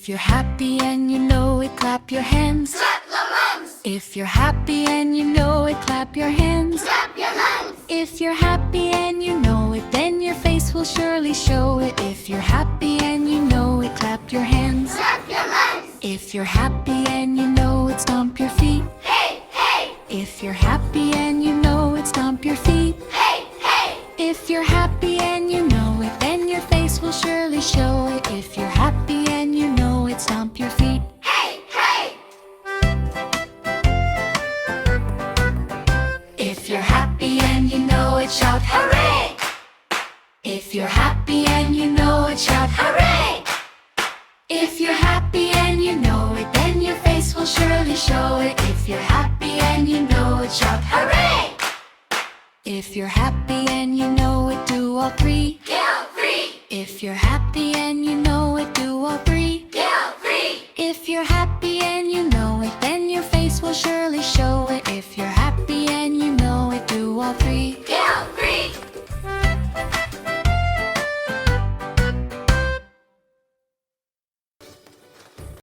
If you're happy and you know it, clap your hands. Clap your hands. If you're happy and you know it, clap your hands. Clap your hands. If you're happy and you know it, then your face will surely show it. If you're happy and you know it, clap your hands. Clap your hands. If you're happy and you know it, stomp your feet. Hey, hey. If you're happy and you know it, stomp your feet. Hey, hey. If you're happy and you know it, then your face will surely show it. If you're happy and you know it, stomp your feet. Hey, hey. If you're happy and you know it, shout hooray! If you're happy and you know it, shout hooray! If you're happy and you know it, then your face will surely show it. If you're happy and you know it, shout hooray! If you're happy and you know it, do all three. Count three. If you're happy and you know